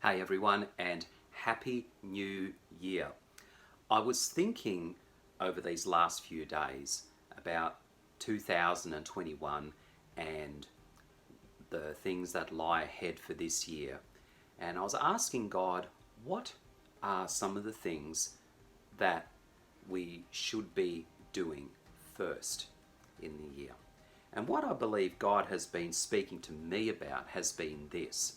Hey everyone, and Happy New Year. I was thinking over these last few days about 2021 and the things that lie ahead for this year. And I was asking God, what are some of the things that we should be doing first in the year? And what I believe God has been speaking to me about has been this: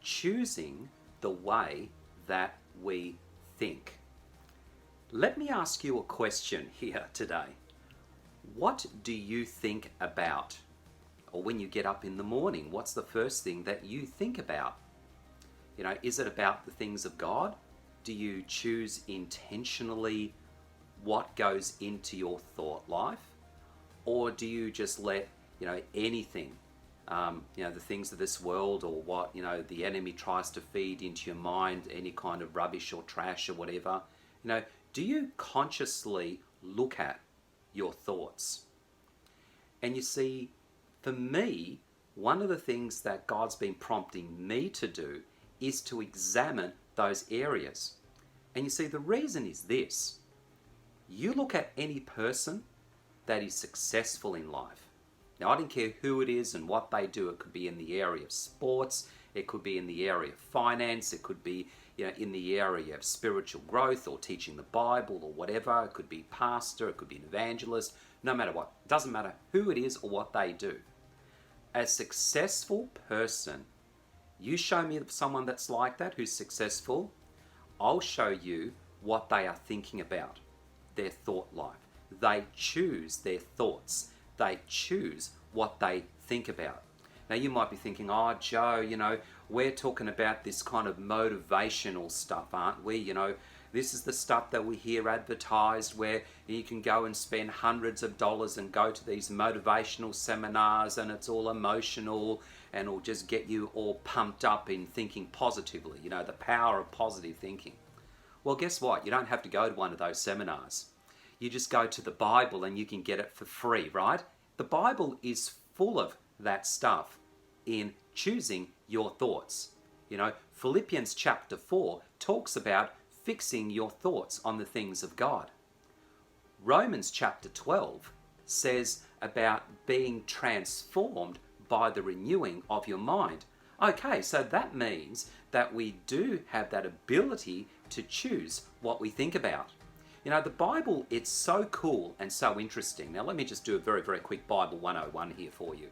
choosing the way that we think. Let me ask you a question here today. What do you think about? Or when you get up in the morning, what's the first thing that you think about? Is it about the things of God? Do you choose intentionally what goes into your thought life? Or do you just let, anything, the things of this world, or what, the enemy tries to feed into your mind, any kind of rubbish or trash or whatever, do you consciously look at your thoughts? And you see, for me, one of the things that God's been prompting me to do is to examine those areas. And you see, the reason is this: you look at any person that is successful in life. Now, I don't care who it is and what they do. It could be in the area of sports, it could be in the area of finance, it could be in the area of spiritual growth or teaching the Bible or whatever. It could be pastor, it could be an evangelist, no matter what. It doesn't matter who it is or what they do. A successful person, you show me someone that's like that, who's successful, I'll show you what they are thinking about, their thought life. They choose their thoughts. They choose what they think about. Now you might be thinking, oh Joe, we're talking about this kind of motivational stuff, aren't we? This is the stuff that we hear advertised where you can go and spend hundreds of dollars and go to these motivational seminars, and it's all emotional and it'll just get you all pumped up in thinking positively, the power of positive thinking. Well, guess what? You don't have to go to one of those seminars. You just go to the Bible and you can get it for free, right? The Bible is full of that stuff in choosing your thoughts. Philippians chapter 4 talks about fixing your thoughts on the things of God. Romans chapter 12 says about being transformed by the renewing of your mind. Okay, so that means that we do have that ability to choose what we think about. The Bible, it's so cool and so interesting. Now, let me just do a very, very quick Bible 101 here for you.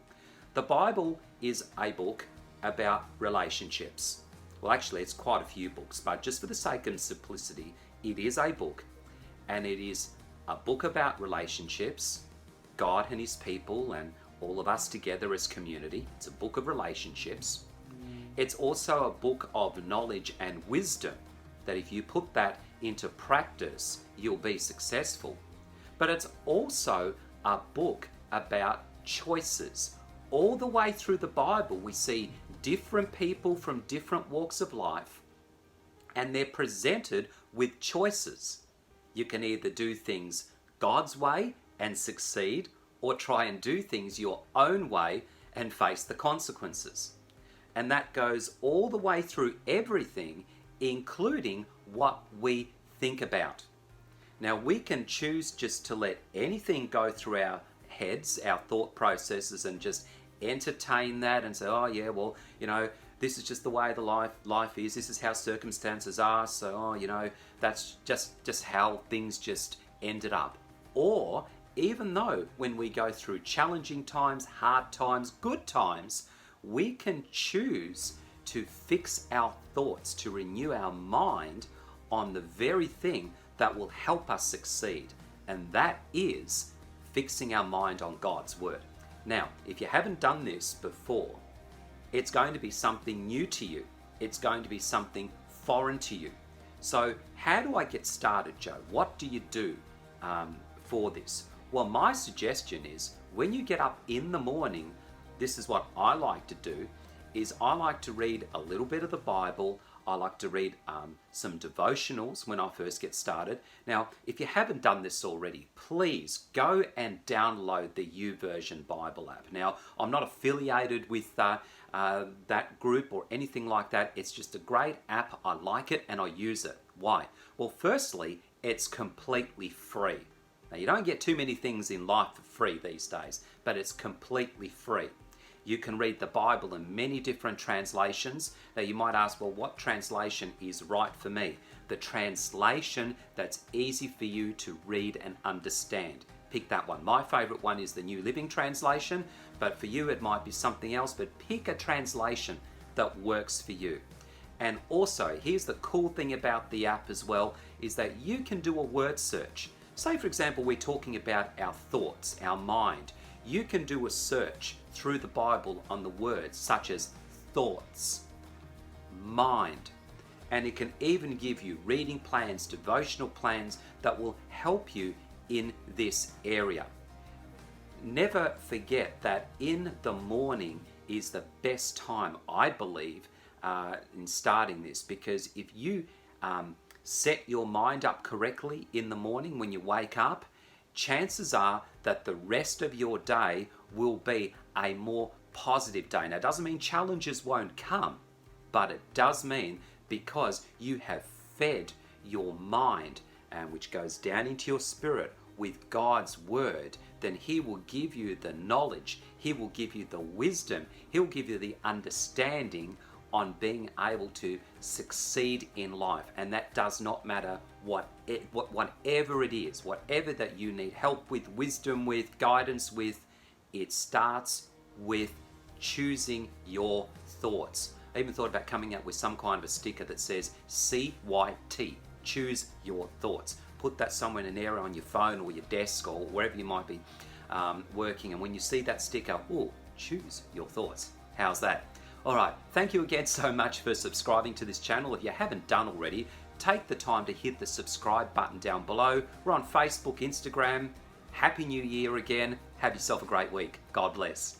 The Bible is a book about relationships. Well, actually, it's quite a few books, but just for the sake of simplicity, it is a book, and it is a book about relationships, God and His people, and all of us together as community. It's a book of relationships. It's also a book of knowledge and wisdom, that if you put that into practice, you'll be successful. But it's also a book about choices. All the way through the Bible, we see different people from different walks of life, and they're presented with choices. You can either do things God's way and succeed, or try and do things your own way and face the consequences. And that goes all the way through everything, including what we think about. Now, we can choose just to let anything go through our heads, our thought processes, and just entertain that and say, oh yeah, well, this is just the way the life is. This is how circumstances are. So, that's just how things just ended up. Or even though when we go through challenging times, hard times, good times, we can choose to fix our thoughts, to renew our mind on the very thing that will help us succeed. And that is fixing our mind on God's Word. Now, if you haven't done this before, it's going to be something new to you. It's going to be something foreign to you. So how do I get started, Joe? What do you do for this? Well, my suggestion is when you get up in the morning, this is what I like to do, is I like to read a little bit of the Bible. I like to read some devotionals when I first get started. Now, if you haven't done this already, please go and download the YouVersion Bible app. Now, I'm not affiliated with that group or anything like that. It's just a great app. I like it and I use it. Why? Well, firstly, it's completely free. Now, you don't get too many things in life for free these days, but it's completely free. You can read the Bible in many different translations. Now you might ask, well, what translation is right for me? The translation that's easy for you to read and understand. Pick that one. My favorite one is the New Living Translation, but for you it might be something else, but pick a translation that works for you. And also, here's the cool thing about the app as well, is that you can do a word search. Say, for example, we're talking about our thoughts, our mind. You can do a search through the Bible on the words such as thoughts, mind, and it can even give you reading plans, devotional plans that will help you in this area. Never forget that in the morning is the best time, I believe, in starting this, because if you set your mind up correctly in the morning when you wake up, chances are that the rest of your day will be a more positive day. Now, it doesn't mean challenges won't come, but it does mean because you have fed your mind, and which goes down into your spirit with God's word, then He will give you the knowledge, He will give you the wisdom, He'll give you the understanding on being able to succeed in life. And that does not matter whatever it is, whatever that you need help with, wisdom with, guidance with, it starts with choosing your thoughts. I even thought about coming up with some kind of a sticker that says CYT, choose your thoughts. Put that somewhere in an area on your phone or your desk or wherever you might be working, and when you see that sticker, choose your thoughts. How's that? All right, thank you again so much for subscribing to this channel. If you haven't done already, take the time to hit the subscribe button down below. We're on Facebook, Instagram. Happy New Year again. Have yourself a great week. God bless.